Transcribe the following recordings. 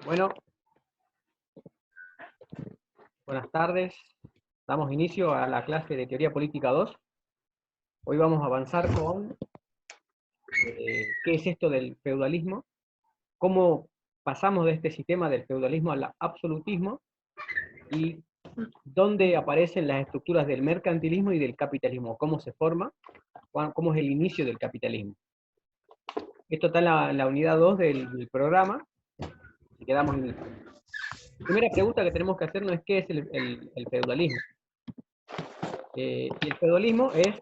Bueno, buenas tardes. Damos inicio a la clase de Teoría Política 2. Hoy vamos a avanzar con qué es esto del feudalismo, cómo pasamos de este sistema del feudalismo al absolutismo y dónde aparecen las estructuras del mercantilismo y del capitalismo, cómo se forma, cómo es el inicio del capitalismo. Esto está en la unidad 2 del programa, y quedamos en inicio. La primera pregunta que tenemos que hacernos es qué es el feudalismo. Y el feudalismo es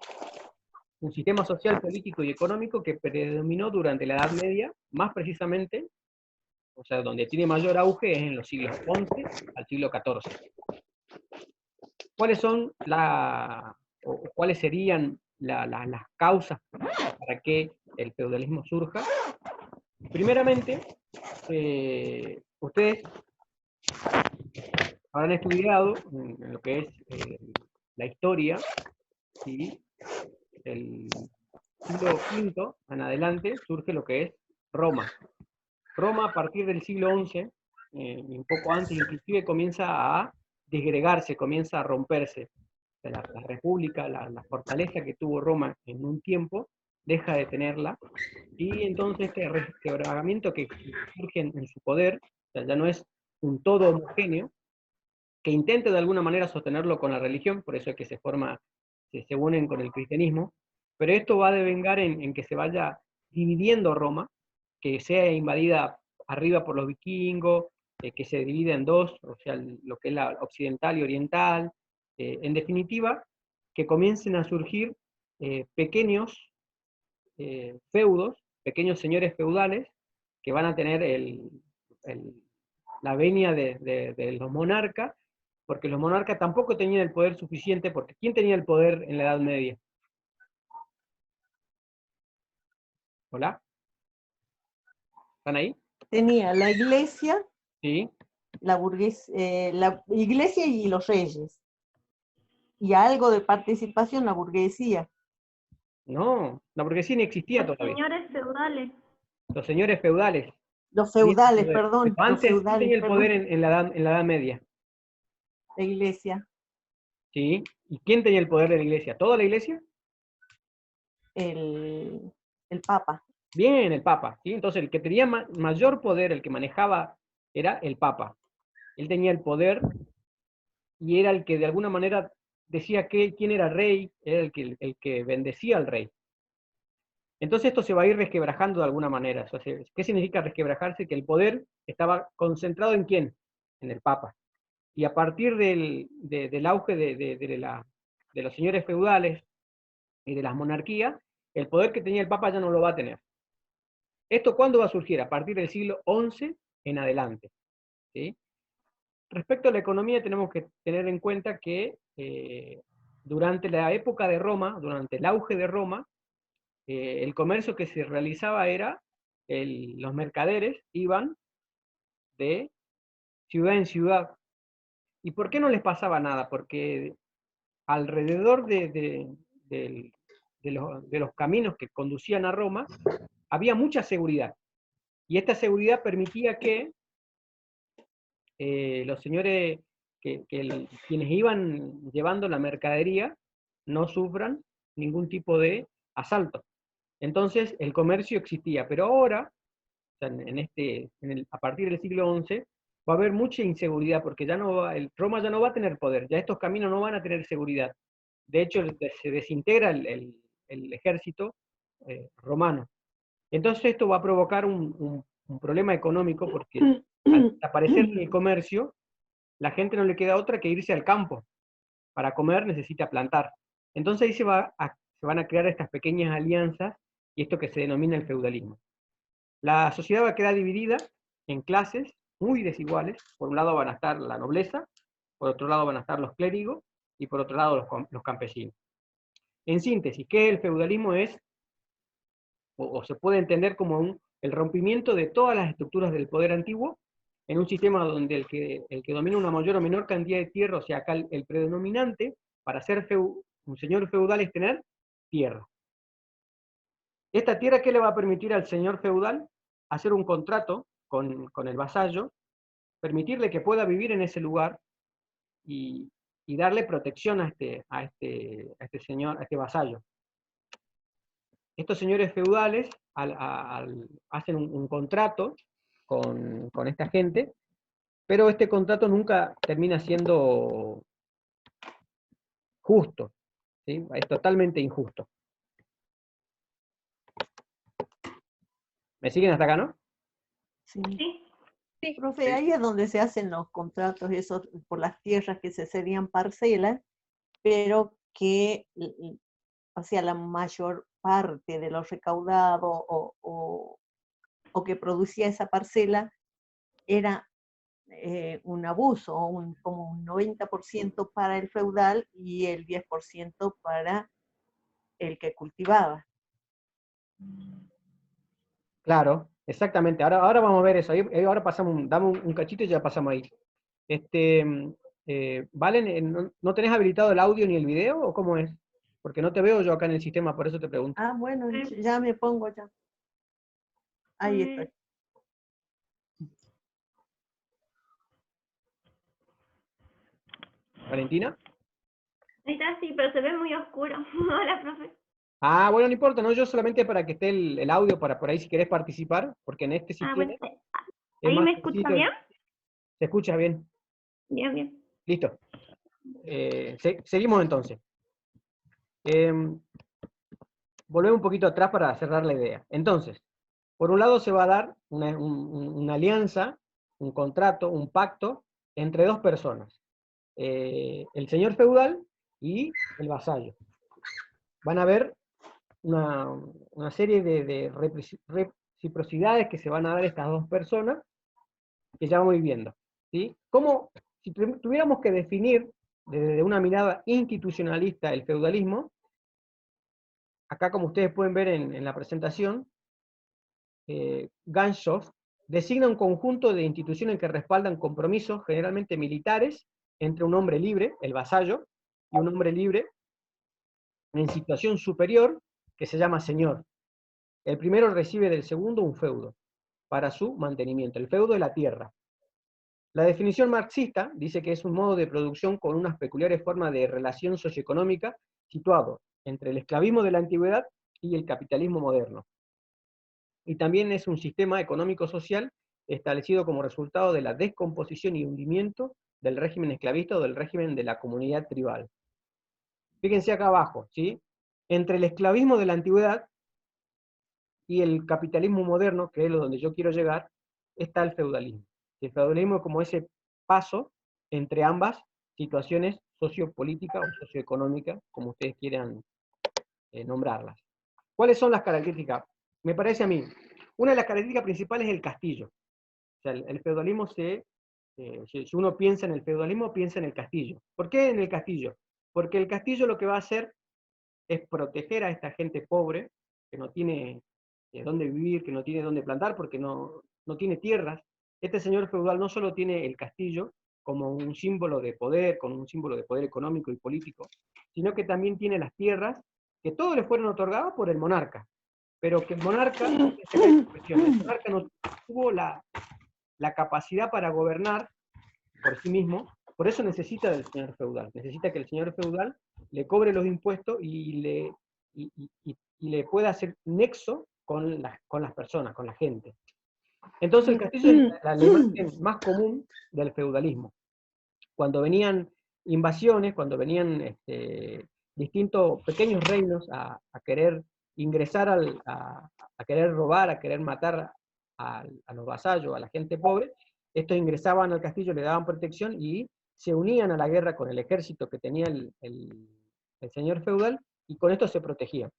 un sistema social, político y económico que predominó durante la Edad Media, más precisamente, o sea, donde tiene mayor auge es en los siglos XI al siglo XIV. ¿Cuáles son cuáles serían las causas para que el feudalismo surja? Primeramente, ustedes habrán estudiado en lo que es la historia, ¿sí? El siglo V en adelante surge lo que es Roma. Roma a partir del siglo XI, un poco antes inclusive, comienza a disgregarse, comienza a romperse. La república, la fortaleza que tuvo Roma en un tiempo, deja de tenerla, y entonces este resquebrajamiento que surge en su poder, o sea, ya no es un todo homogéneo, que intente de alguna manera sostenerlo con la religión, por eso es que se unen con el cristianismo, pero esto va a devengar en que se vaya dividiendo Roma, que sea invadida arriba por los vikingos, que se divida en dos, o sea, lo que es la occidental y oriental, en definitiva, que comiencen a surgir pequeños feudos, pequeños señores feudales, que van a tener la venia de los monarcas, porque los monarcas tampoco tenían el poder suficiente, porque ¿quién tenía el poder en la Edad Media? ¿Hola? ¿Están ahí? Tenía la iglesia, Sí. la iglesia y los reyes, y algo de participación la burguesía. No, la burguesía ni existía Los todavía. señores feudales. Los señores feudales Los tenían el feudales, poder. Pero perdón, los antes, ¿quién feudales, tenía el poder perdón, en la Edad Media? la iglesia, ¿Sí? ¿Y quién tenía el poder de la iglesia? ¿Toda la iglesia? el, el papa. Bien, el Papa, ¿sí? Entonces el que tenía mayor poder, el que manejaba, era el Papa. Él tenía el poder y era el que de alguna manera decía quién era rey, era el que bendecía al rey. Entonces esto se va a ir resquebrajando de alguna manera. O sea, ¿qué significa resquebrajarse? Que el poder estaba concentrado ¿en quién? En el Papa. Y a partir del auge de los señores feudales y de las monarquías, el poder que tenía el Papa ya no lo va a tener. ¿Esto cuándo va a surgir? A partir del siglo XI en adelante, ¿sí? Respecto a la economía tenemos que tener en cuenta que durante la época de Roma, durante el auge de Roma, el comercio que se realizaba era, los mercaderes iban de ciudad en ciudad. ¿Y por qué no les pasaba nada? Porque alrededor de los caminos que conducían a Roma había mucha seguridad. Y esta seguridad permitía que los señores, quienes iban llevando la mercadería, no sufran ningún tipo de asalto. Entonces el comercio existía, pero ahora, o sea, a partir del siglo XI, va a haber mucha inseguridad, porque Roma ya no va a tener poder, ya estos caminos no van a tener seguridad. De hecho, se desintegra el ejército romano. Entonces esto va a provocar un problema económico, porque al desaparecer el comercio, la gente no le queda otra que irse al campo. Para comer necesita plantar. Entonces ahí se van a crear estas pequeñas alianzas y esto que se denomina el feudalismo. La sociedad va a quedar dividida en clases muy desiguales. Por un lado van a estar la nobleza, por otro lado van a estar los clérigos y por otro lado los campesinos. En síntesis, ¿qué es el feudalismo? Es, o se puede entender como el rompimiento de todas las estructuras del poder antiguo en un sistema donde el que domina una mayor o menor cantidad de tierra, o sea, acá el predominante para ser un señor feudal es tener tierra. Esta tierra, ¿qué le va a permitir al señor feudal? Hacer un contrato con el vasallo, permitirle que pueda vivir en ese lugar y darle protección a este señor, a este vasallo. Estos señores feudales hacen un contrato con esta gente, pero este contrato nunca termina siendo justo, ¿sí? Es totalmente injusto. ¿Me siguen hasta acá, no? Sí. Sí. Sí, profe, ahí es donde se hacen los contratos esos por las tierras que se cedían parcelas, pero que, o sea, la mayor parte de lo recaudado o que producía esa parcela era un abuso, como un 90% para el feudal y el 10% para el que cultivaba. Claro, exactamente. Ahora vamos a ver eso. Ahora pasamos, dame un cachito y ya pasamos ahí. Valen, ¿no tenés habilitado el audio ni el video o cómo es? Porque no te veo yo acá en el sistema, por eso te pregunto. Ah, bueno, ya me pongo ya. Ahí estoy. ¿Valentina? Ahí está, sí, pero se ve muy oscuro. Hola, profe. Ah, bueno, no importa, no, yo solamente para que esté el audio para por ahí si querés participar, porque en este si Ah, bueno, quieres es ¿ahí más me escucha sencillo. bien? ¿Se escucha bien? Bien, bien. Listo. Seguimos entonces. Volvemos un poquito atrás para cerrar la idea. Entonces, por un lado se va a dar una alianza, un contrato, un pacto entre dos personas. El señor feudal y el vasallo. Van a haber una serie de reciprocidades que se van a dar estas dos personas que ya vamos viendo. ¿Sí? ¿Cómo, si tuviéramos que definir desde una mirada institucionalista el feudalismo, acá como ustedes pueden ver en la presentación, Ganshof designa un conjunto de instituciones que respaldan compromisos generalmente militares entre un hombre libre, el vasallo, y un hombre libre en situación superior que se llama señor. El primero recibe del segundo un feudo para su mantenimiento. El feudo es la tierra. La definición marxista dice que es un modo de producción con unas peculiares formas de relación socioeconómica situado entre el esclavismo de la antigüedad y el capitalismo moderno. Y también es un sistema económico-social establecido como resultado de la descomposición y hundimiento del régimen esclavista o del régimen de la comunidad tribal. Fíjense acá abajo, ¿sí? Entre el esclavismo de la antigüedad y el capitalismo moderno, que es lo donde yo quiero llegar, está el feudalismo. El feudalismo es como ese paso entre ambas situaciones sociopolíticas o socioeconómicas, como ustedes quieran nombrarlas. ¿Cuáles son las características? Me parece a mí, una de las características principales es el castillo. O sea, el feudalismo si uno piensa en el feudalismo, piensa en el castillo. ¿Por qué en el castillo? Porque el castillo lo que va a hacer es proteger a esta gente pobre, que no tiene dónde vivir, que no tiene dónde plantar, porque no tiene tierras. Este señor feudal no solo tiene el castillo como un símbolo de poder, con un símbolo de poder económico y político, sino que también tiene las tierras que todos le fueron otorgadas por el monarca, pero que el monarca no tuvo la capacidad para gobernar por sí mismo, por eso necesita del señor feudal, necesita que el señor feudal le cobre los impuestos y le pueda hacer nexo con las personas, con la gente. Entonces el castillo es la imagen más común del feudalismo. Cuando venían invasiones, cuando venían distintos pequeños reinos a querer ingresar, a querer robar, a querer matar a los vasallos, a la gente pobre, estos ingresaban al castillo, le daban protección y se unían a la guerra con el ejército que tenía el señor feudal, y con esto se protegían.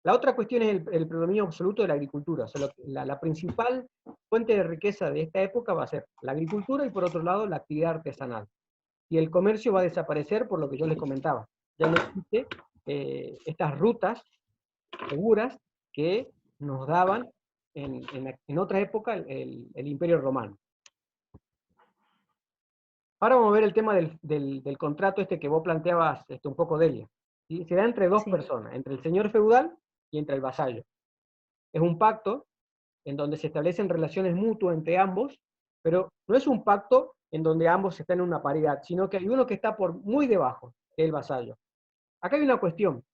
La otra cuestión es el predominio absoluto de la agricultura. O sea, la principal fuente de riqueza de esta época va a ser la agricultura y por otro lado la actividad artesanal. Y el comercio va a desaparecer por lo que yo les comentaba. Ya no existe estas rutas seguras que nos daban en otra época el Imperio Romano. Ahora vamos a ver el tema del contrato que vos planteabas un poco de ella. ¿Sí? Se da entre dos personas, entre el señor feudal y entre el vasallo. Es un pacto en donde se establecen relaciones mutuas entre ambos, Pero no es un pacto en donde ambos están en una paridad, sino que hay uno que está por muy debajo, que es el vasallo. Acá hay una cuestión.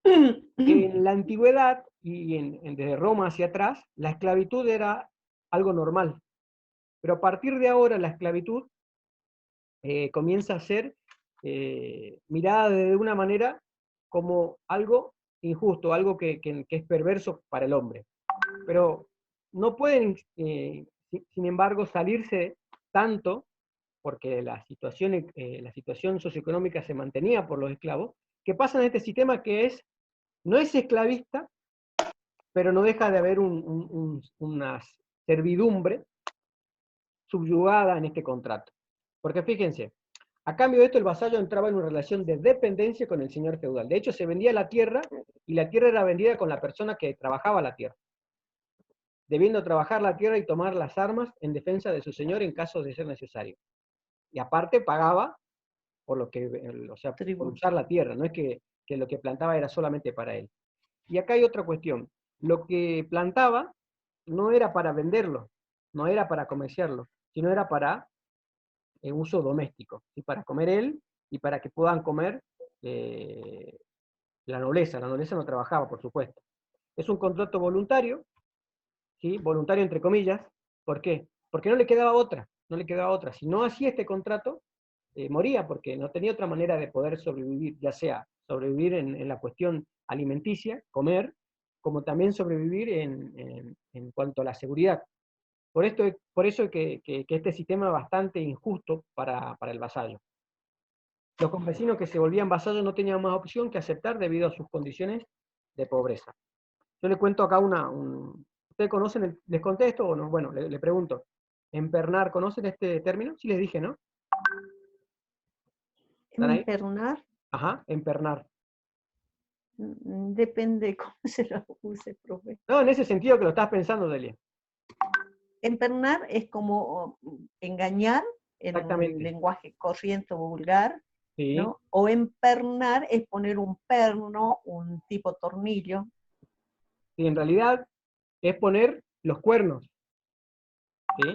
En la antigüedad, y desde Roma hacia atrás, la esclavitud era algo normal. Pero a partir de ahora la esclavitud comienza a ser mirada de una manera como algo injusto, algo que es perverso para el hombre. Pero no pueden, sin embargo, salirse tanto, porque la situación socioeconómica se mantenía por los esclavos, que pasan a este sistema que no es esclavista, pero no deja de haber una servidumbre subyugada en este contrato. Porque fíjense, a cambio de esto el vasallo entraba en una relación de dependencia con el señor feudal. De hecho, se vendía la tierra, y la tierra era vendida con la persona que trabajaba la tierra, debiendo trabajar la tierra y tomar las armas en defensa de su señor en caso de ser necesario. Y aparte pagaba por lo que, o sea, por usar la tierra, no es que lo que plantaba era solamente para él. Y acá hay otra cuestión. Lo que plantaba no era para venderlo, no era para comerciarlo, sino era para uso doméstico, y para comer él y para que puedan comer la nobleza. La nobleza no trabajaba, por supuesto. Es un contrato voluntario, ¿sí? Voluntario entre comillas. ¿Por qué? Porque no le quedaba otra, no le quedaba otra. Si no hacía este contrato, moría, porque no tenía otra manera de poder sobrevivir, ya sea sobrevivir en la cuestión alimenticia, comer, como también sobrevivir en cuanto a la seguridad. Por eso que este sistema es bastante injusto para el vasallo. Los campesinos que se volvían vasallos no tenían más opción que aceptar debido a sus condiciones de pobreza. Yo le cuento acá ¿ustedes conocen les contesto o no? Bueno, le pregunto. ¿Empernar, conocen este término? Sí les dije, ¿no? ¿Están ahí? Empernar, Ajá, empernar. depende cómo se lo use, profe. No, en ese sentido que lo estás pensando, Delia. Empernar es como engañar en un Exactamente. lenguaje corriente o vulgar, Sí. ¿no? O empernar es poner un perno, un tipo tornillo. Sí, en realidad es poner los cuernos. ¿Sí?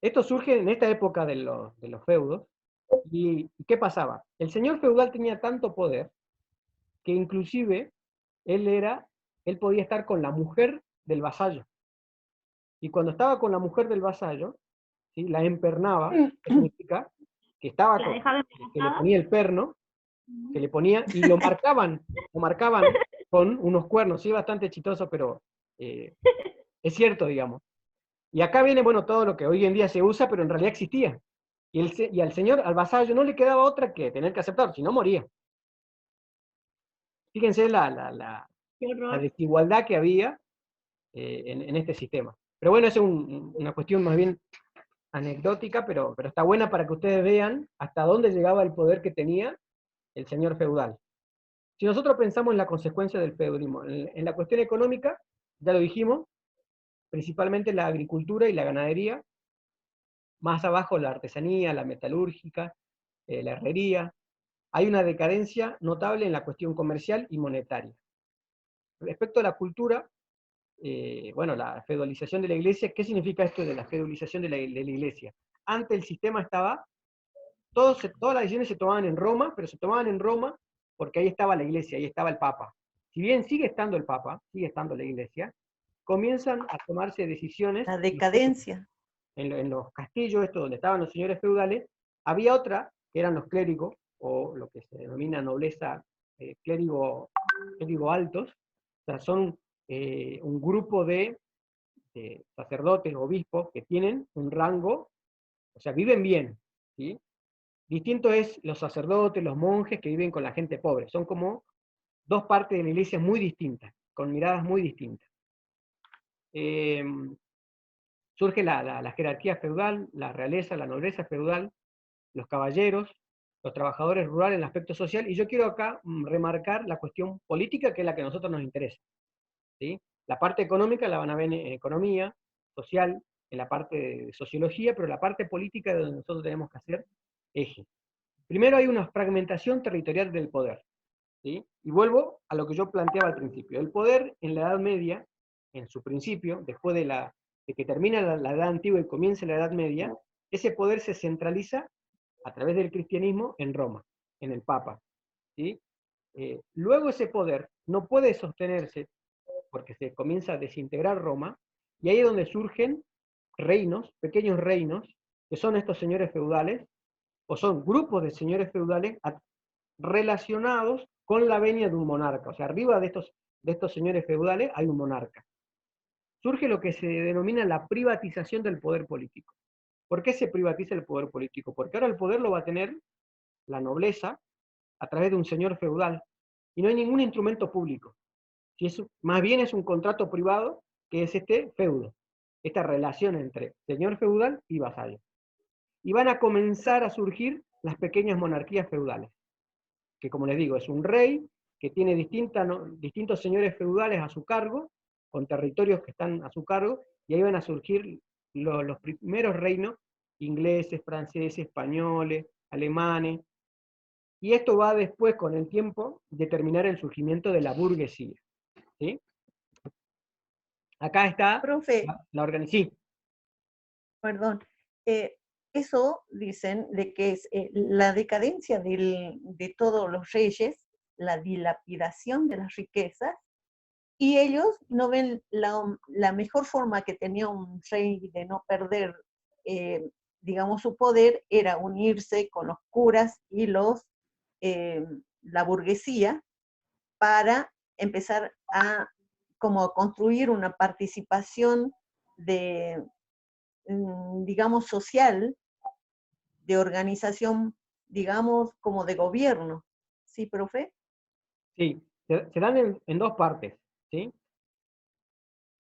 Esto surge en esta época de los feudos. ¿Y qué pasaba? El señor feudal tenía tanto poder que inclusive él podía estar con la mujer del vasallo. Y cuando estaba con la mujer del vasallo, ¿sí? La empernaba, que significa que estaba La dejaba que le embarazada. ponía el perno, que le ponía, y lo marcaban con unos cuernos, sí, bastante chistoso, pero es cierto, digamos. Y acá viene, bueno, todo lo que hoy en día se usa, pero en realidad existía. Y al señor, al vasallo, no le quedaba otra que tener que aceptar, si no moría. Fíjense la Qué horror. desigualdad que había en este sistema. Pero bueno, es una cuestión más bien anecdótica, pero está buena para que ustedes vean hasta dónde llegaba el poder que tenía el señor feudal. Si nosotros pensamos en la consecuencia del feudalismo, en la cuestión económica, ya lo dijimos, principalmente la agricultura y la ganadería, más abajo la artesanía, la metalúrgica, la herrería. Hay una decadencia notable en la cuestión comercial y monetaria. Respecto a la cultura, bueno, la feudalización de la iglesia, ¿qué significa esto de la feudalización de la iglesia? Antes el sistema estaba, todas las decisiones se tomaban en Roma, pero se tomaban en Roma porque ahí estaba la iglesia, ahí estaba el papa. Si bien sigue estando el papa, sigue estando la iglesia, comienzan a tomarse decisiones La decadencia. en los castillos, esto donde estaban los señores feudales. Había otra, que eran los clérigos, o lo que se denomina nobleza, clérigo altos. O sea, son un grupo de sacerdotes, obispos, que tienen un rango, o sea, viven bien, ¿sí? Distinto es los sacerdotes, los monjes que viven con la gente pobre. Son como dos partes de la iglesia muy distintas, con miradas muy distintas. Surge la jerarquía feudal, la realeza, la nobleza feudal, los caballeros, los trabajadores rurales en el aspecto social, y yo quiero acá remarcar la cuestión política, que es la que a nosotros nos interesa, ¿sí? La parte económica la van a ver en economía, social, en la parte de sociología, pero la parte política es donde nosotros tenemos que hacer eje. Primero hay una fragmentación territorial del poder, ¿sí? Y vuelvo a lo que yo planteaba al principio. El poder en la Edad Media, en su principio, después de de que termina la Edad Antigua y comienza la Edad Media, ese poder se centraliza a través del cristianismo en Roma, en el Papa, ¿sí? Luego ese poder no puede sostenerse porque se comienza a desintegrar Roma, y ahí es donde surgen reinos, pequeños reinos, que son estos señores feudales, o son grupos de señores feudales relacionados con la venia de un monarca. O sea, arriba de estos señores feudales hay un monarca. Surge lo que se denomina la privatización del poder político. ¿Por qué se privatiza el poder político? Porque ahora el poder lo va a tener la nobleza a través de un señor feudal, y no hay ningún instrumento público. Si es, más bien es un contrato privado, que es este feudo, esta relación entre señor feudal y vasallo. Y van a comenzar a surgir las pequeñas monarquías feudales, que como les digo, es un rey que tiene distintos señores feudales a su cargo, con territorios que están a su cargo, y ahí van a surgir los primeros reinos ingleses, franceses, españoles, alemanes, y esto va después, con el tiempo, determinar el surgimiento de la burguesía. ¿Sí? Acá está Profe, la organización. Sí, perdón, eso dicen de que es la decadencia de todos los reyes, la dilapidación de las riquezas, y ellos no ven la mejor forma que tenía un rey de no perder, digamos, su poder, era unirse con los curas y la burguesía para empezar a como construir una participación de, digamos, social, de organización, digamos, como de gobierno. ¿Sí, profe? sí, se dan en dos partes. ¿Sí?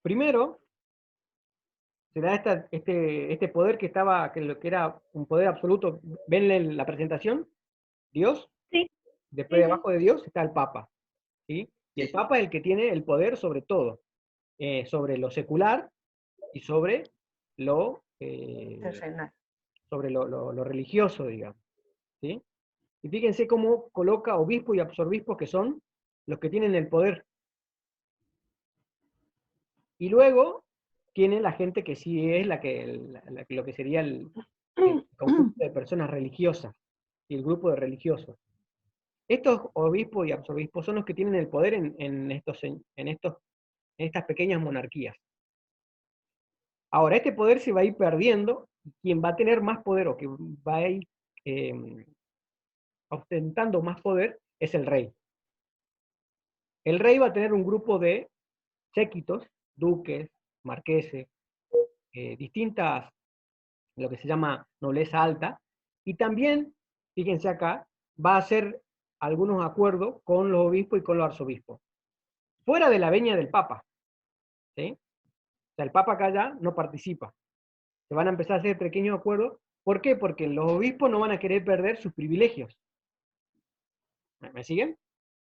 Primero, se da este poder que lo que era un poder absoluto. ¿Ven la presentación? Dios, Sí, después sí, sí. debajo de Dios está el Papa. ¿Sí? Y el Papa es el que tiene el poder sobre todo, sobre lo secular y lo, eh, Terrenal. sobre lo religioso, digamos. ¿Sí? Y fíjense cómo coloca obispos y arzobispos, que son los que tienen el poder. Y luego tiene la gente que sí es lo que sería el conjunto de personas religiosas y el grupo de religiosos. Estos obispos y arzobispos son los que tienen el poder en estas pequeñas monarquías. Ahora, este poder se va a ir perdiendo, y quien va a tener más poder o que va a ir ostentando más poder es el rey. El rey va a tener un grupo de séquitos, duques, marqueses, distintas, lo que se llama nobleza alta, y también, fíjense acá, va a hacer algunos acuerdos con los obispos y con los arzobispos, fuera de la venia del Papa. ¿Sí? O sea, el Papa acá ya no participa. Se van a empezar a hacer pequeños acuerdos. ¿Por qué? Porque los obispos no van a querer perder sus privilegios. ¿Me siguen?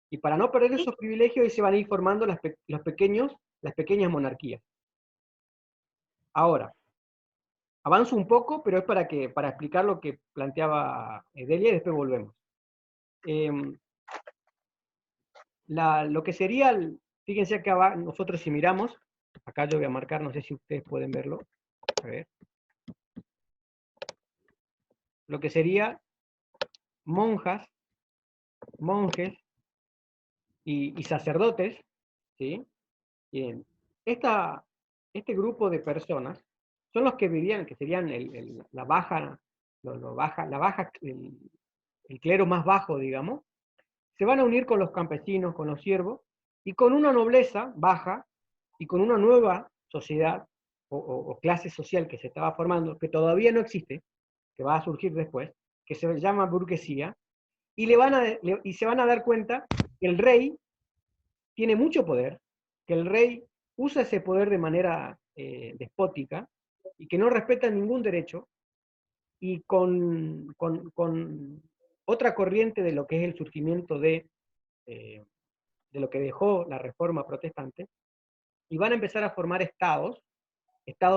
Y para no perder esos privilegios, se van a ir formando las pequeñas monarquías. Ahora, avanzo un poco, pero es para explicar lo que planteaba Delia, y después volvemos. Lo que sería, fíjense acá, nosotros si miramos, acá yo voy a marcar, no sé si ustedes pueden verlo, a ver, lo que sería monjas, monjes y sacerdotes, ¿sí? Bien. Este grupo de personas son los que vivían, que serían la baja, el clero más bajo, digamos. Se van a unir con los campesinos, con los siervos, y con una nobleza baja, y con una nueva sociedad o clase social que se estaba formando, que todavía no existe, que va a surgir después, que se llama burguesía, y se van a dar cuenta que el rey tiene mucho poder, que el rey usa ese poder de manera despótica, y que no respeta ningún derecho, y con otra corriente de lo que es el surgimiento de lo que dejó la Reforma Protestante, y van a empezar a formar estados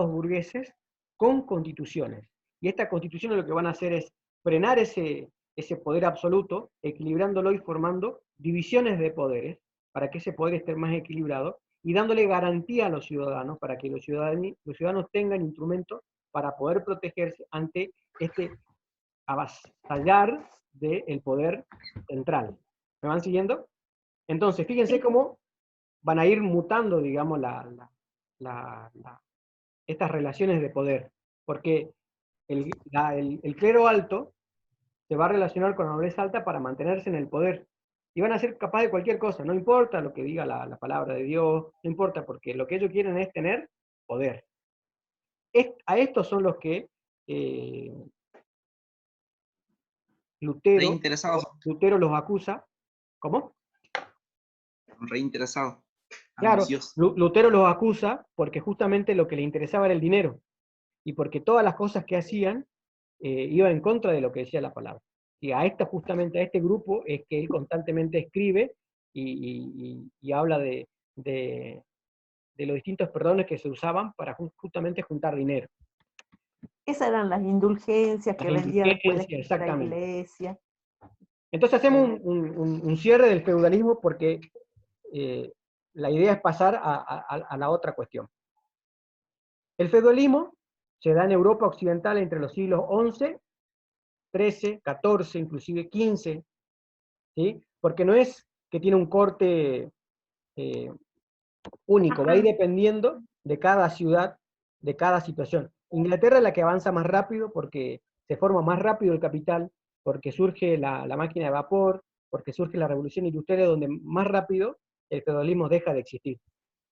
burgueses con constituciones. Y estas constituciones lo que van a hacer es frenar ese poder absoluto, equilibrándolo y formando divisiones de poderes, para que ese poder esté más equilibrado, y dándole garantía a los ciudadanos para que los ciudadanos tengan instrumentos para poder protegerse ante este avasallar del poder central. ¿Me van siguiendo? Entonces, fíjense cómo van a ir mutando, digamos, estas relaciones de poder, porque el clero alto se va a relacionar con la nobleza alta para mantenerse en el poder, y van a ser capaces de cualquier cosa, no importa lo que diga la palabra de Dios, no importa, porque lo que ellos quieren es tener poder. A estos son los que Lutero los acusa. ¿Cómo? Reinteresado. Claro, Lutero los acusa porque justamente lo que le interesaba era el dinero, y porque todas las cosas que hacían iban en contra de lo que decía la palabra. Y justamente a este grupo es que él constantemente escribe y habla de los distintos perdones que se usaban para justamente juntar dinero. Esas eran las indulgencias que vendía después de la iglesia. Entonces hacemos un cierre del feudalismo porque la idea es pasar a la otra cuestión. El feudalismo se da en Europa occidental entre los siglos XI, XIII, XIV, inclusive XV, ¿sí? Porque no es que tiene un corte único, va a ir dependiendo de cada ciudad, de cada situación. Inglaterra es la que avanza más rápido porque se forma más rápido el capital, porque surge la máquina de vapor, porque surge la revolución industrial, donde más rápido el feudalismo deja de existir.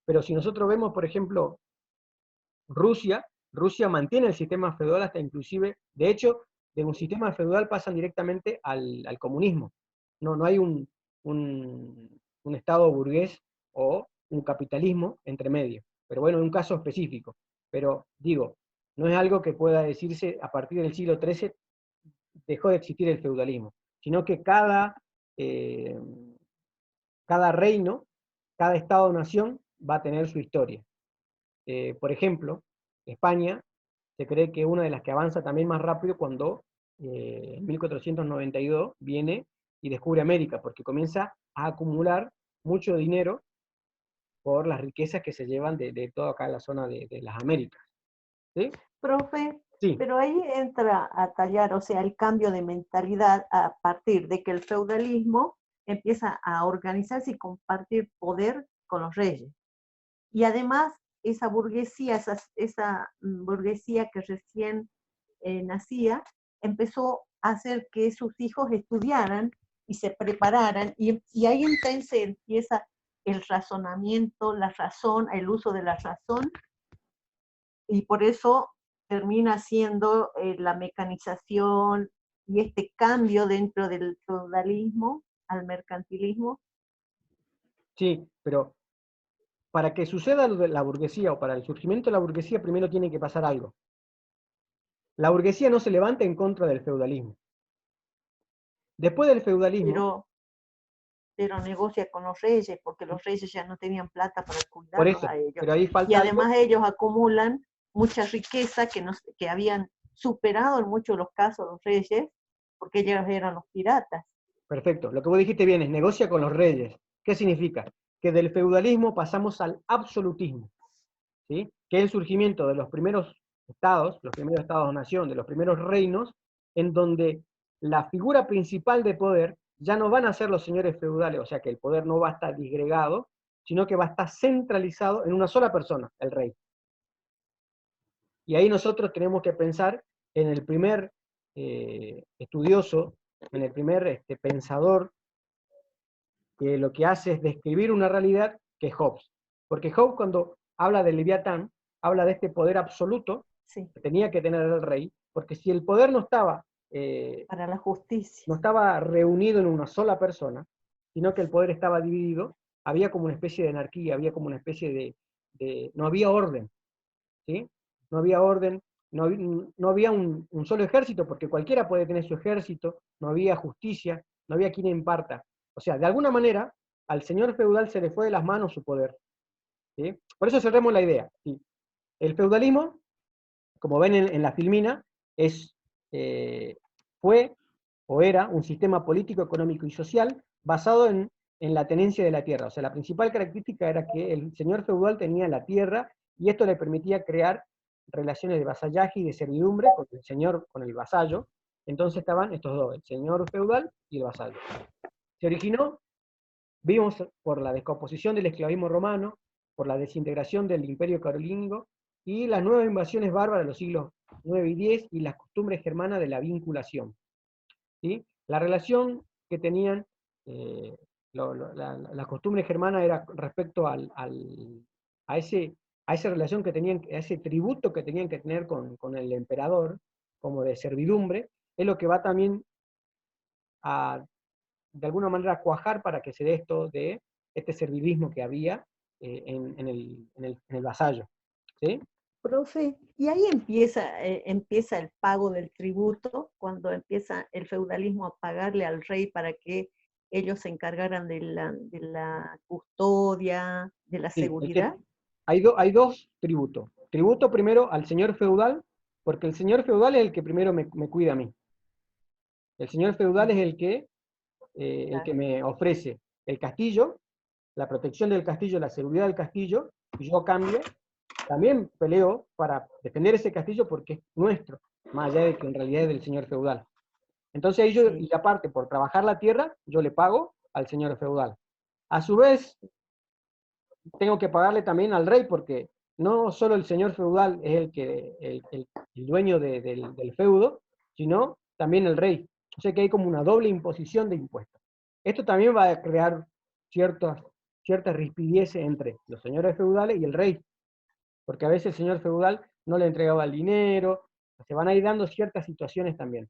Pero si nosotros vemos, por ejemplo, Rusia mantiene el sistema feudal hasta inclusive, de hecho, de un sistema feudal pasan directamente al comunismo. No hay un estado burgués o un capitalismo entre medio. Pero bueno, en un caso específico. Pero digo, no es algo que pueda decirse a partir del siglo XIII dejó de existir el feudalismo, sino que cada reino, cada estado-nación va a tener su historia. Por ejemplo, España se cree que es una de las que avanza también más rápido cuando en 1492 viene y descubre América, porque comienza a acumular mucho dinero por las riquezas que se llevan de toda acá la zona de las Américas. ¿Sí? Profe, sí. Pero ahí entra a tallar, o sea, el cambio de mentalidad a partir de que el feudalismo empieza a organizarse y compartir poder con los reyes. Y además, esa burguesía, esa burguesía que recién nacía, empezó a hacer que sus hijos estudiaran y se prepararan, y ahí entonces empieza el razonamiento, la razón, el uso de la razón, y por eso termina siendo la mecanización y este cambio dentro del feudalismo al mercantilismo. Sí, pero para que suceda la burguesía o para el surgimiento de la burguesía primero tiene que pasar algo. La burguesía no se levanta en contra del feudalismo. Después del feudalismo... Pero negocia con los reyes, porque los reyes ya no tenían plata para cuidarlos por eso, a ellos. Pero ahí falta y además ellos acumulan mucha riqueza que habían superado en muchos de los casos los reyes, porque ellos eran los piratas. Perfecto, lo que vos dijiste bien es negocia con los reyes. ¿Qué significa? Que del feudalismo pasamos al absolutismo, ¿sí? Que es el surgimiento de los primeros estados-nación, de los primeros reinos, en donde la figura principal de poder ya no van a ser los señores feudales, o sea que el poder no va a estar disgregado, sino que va a estar centralizado en una sola persona, el rey. Y ahí nosotros tenemos que pensar en el primer estudioso, en el primer pensador, que lo que hace es describir una realidad, que es Hobbes. Porque Hobbes, cuando habla de Leviatán, habla de este poder absoluto que tenía que tener el rey, porque si el poder no estaba para la justicia, no estaba reunido en una sola persona, sino que el poder estaba dividido, había como una especie de anarquía, había como una especie no había orden, ¿sí? No había orden, no había un solo ejército, porque cualquiera puede tener su ejército, no había justicia, no había quien imparta. O sea, de alguna manera, al señor feudal se le fue de las manos su poder, ¿sí? Por eso cerremos la idea, ¿sí? El feudalismo, como ven en la filmina, fue o era un sistema político, económico y social basado en en la tenencia de la tierra. O sea, la principal característica era que el señor feudal tenía la tierra y esto le permitía crear relaciones de vasallaje y de servidumbre con el señor, con el vasallo. Entonces estaban estos dos, el señor feudal y el vasallo. Se originó, vimos, por la descomposición del esclavismo romano, por la desintegración del imperio carolingio y las nuevas invasiones bárbaras de los siglos 9 y 10 y las costumbres germanas de la vinculación. ¿Sí? La relación que tenían, la costumbre germana era respecto a esa relación que tenían, a ese tributo que tenían que tener con el emperador, como de servidumbre, es lo que va también a, de alguna manera, cuajar para que se dé esto de este servidismo que había en el vasallo. ¿Sí? Profe, y ahí empieza el pago del tributo, cuando empieza el feudalismo a pagarle al rey para que ellos se encargaran de la custodia, de la Sí, es seguridad. que hay dos tributos. Tributo primero al señor feudal, porque el señor feudal es el que primero me cuida a mí. El señor feudal es el que me ofrece el castillo, la protección del castillo, la seguridad del castillo, y yo a cambio también peleo para defender ese castillo porque es nuestro, más allá de que en realidad es del señor feudal. Entonces ahí yo, y aparte, por trabajar la tierra, yo le pago al señor feudal. A su vez, tengo que pagarle también al rey, porque no solo el señor feudal es el dueño del feudo, sino también el rey. O sea que hay como una doble imposición de impuestos. Esto también va a crear ciertas rispideces entre los señores feudales y el rey, porque a veces el señor feudal no le entregaba el dinero, se van a ir dando ciertas situaciones también.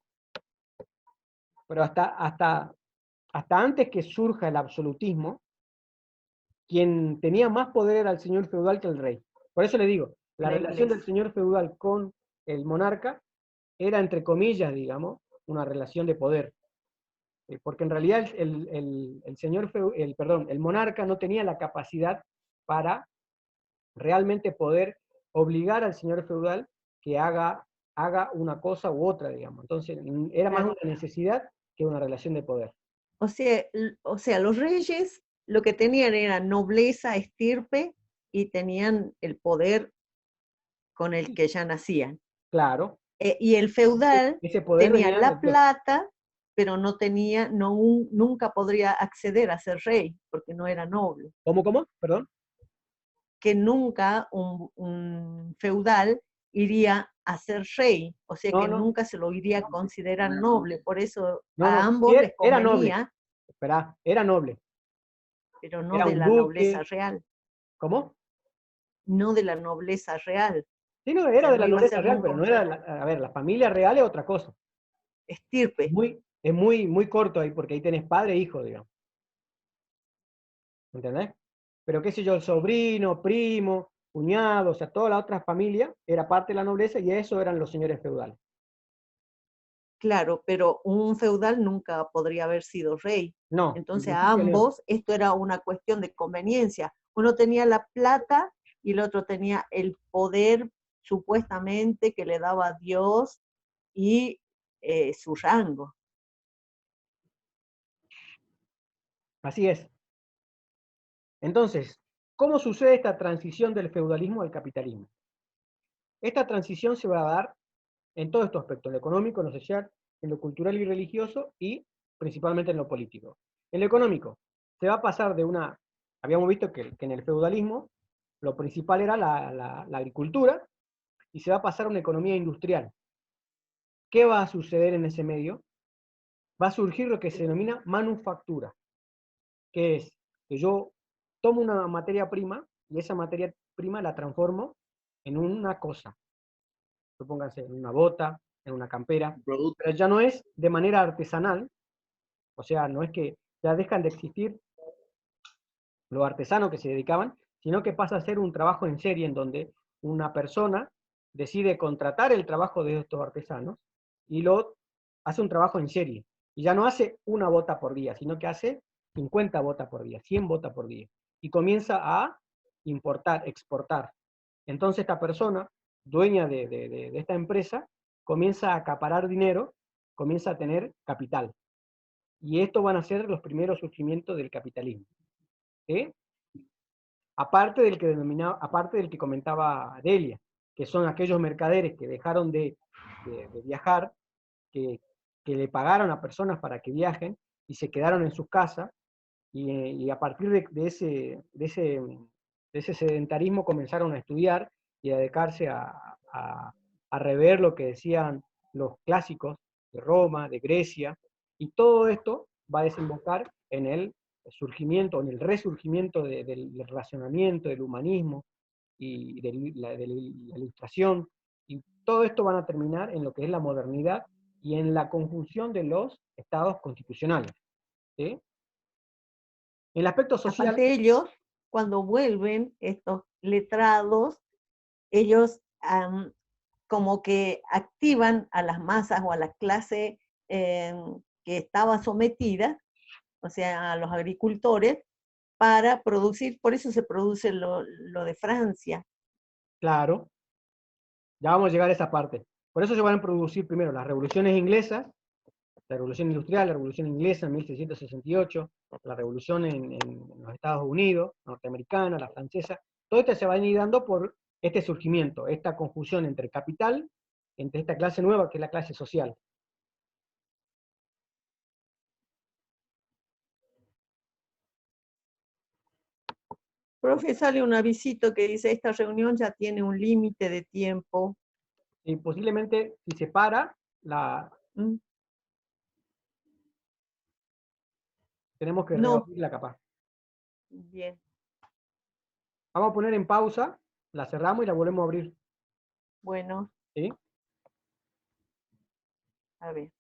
Pero hasta antes que surja el absolutismo, quien tenía más poder era el señor feudal que el rey. Por eso le digo, la relación del señor feudal con el monarca era, entre comillas, digamos, una relación de poder. Porque en realidad el monarca no tenía la capacidad para realmente poder obligar al señor feudal que haga una cosa u otra, digamos. Entonces, era más una necesidad que una relación de poder. O sea, los reyes lo que tenían era nobleza, estirpe, y tenían el poder con el que ya nacían. Claro. Y el feudal Ese poder tenía venía la plata, pero nunca podría acceder a ser rey, porque no era noble. ¿Cómo? Perdón. Que nunca un feudal iría a ser rey, o sea que No. nunca se lo iría a considerar noble, por eso a No, ambos les era noble. convenía, Espera, era noble. pero no Era de un la nobleza duque. real, ¿Cómo? no de la nobleza real, Sí, no, o era sea, de no la iba a nobleza ser real, nunca pero no un era, a ver, la familia real es otra cosa. estirpe. Es muy corto ahí, porque ahí tenés padre e hijo, digamos. ¿Entendés? Pero qué sé yo, el sobrino, primo, cuñado, o sea, toda la otra familia era parte de la nobleza y eso eran los señores feudales. Claro, pero un feudal nunca podría haber sido rey. No, en Entonces a principio no. ambos esto era una cuestión de conveniencia. Uno tenía la plata y el otro tenía el poder supuestamente que le daba Dios y su rango. Así es. Entonces, ¿cómo sucede esta transición del feudalismo al capitalismo? Esta transición se va a dar en todos estos aspectos, en lo económico, en lo social, en lo cultural y religioso y principalmente en lo político. En lo económico, se va a pasar habíamos visto que en el feudalismo lo principal era la agricultura y se va a pasar a una economía industrial. ¿Qué va a suceder en ese medio? Va a surgir lo que se denomina manufactura, que es que yo tomo una materia prima y esa materia prima la transformo en una cosa. Supónganse, en una bota, en una campera, pero ya no es de manera artesanal, o sea, no es que ya dejan de existir los artesanos que se dedicaban, sino que pasa a ser un trabajo en serie en donde una persona decide contratar el trabajo de estos artesanos y lo hace un trabajo en serie. Y ya no hace una bota por día, sino que hace 50 botas por día, 100 botas por día. Y comienza a importar, exportar. Entonces esta persona, dueña de esta empresa, comienza a acaparar dinero, comienza a tener capital. y estos van a ser los primeros surgimientos del capitalismo. ¿Sí? Aparte del que comentaba Delia, que son aquellos mercaderes que dejaron de viajar, que le pagaron a personas para que viajen y se quedaron en sus casas, y a partir de ese sedentarismo comenzaron a estudiar y a dedicarse a rever lo que decían los clásicos de Roma, de Grecia, y todo esto va a desembocar en el surgimiento, en el resurgimiento del racionamiento, del humanismo y de la ilustración, y todo esto van a terminar en lo que es la modernidad y en la conjunción de los estados constitucionales. ¿Sí? En el aspecto social... Aparte ellos, cuando vuelven, estos letrados, ellos como que activan a las masas o a la clase que estaba sometida, o sea, a los agricultores, para producir, por eso se produce lo de Francia. Claro, ya vamos a llegar a esa parte. Por eso se van a producir primero las revoluciones inglesas, la revolución industrial, la revolución inglesa en 1668, la revolución en los Estados Unidos, norteamericana, la francesa, todo esto se va a ir dando por este surgimiento, esta conjunción entre capital, entre esta clase nueva que es la clase social. Profe, sale un avisito que dice, esta reunión ya tiene un límite de tiempo. Y posiblemente, si se para, tenemos que No. reabrirla capaz. Bien. Vamos a poner en pausa, la cerramos y la volvemos a abrir. Bueno. ¿Sí? A ver.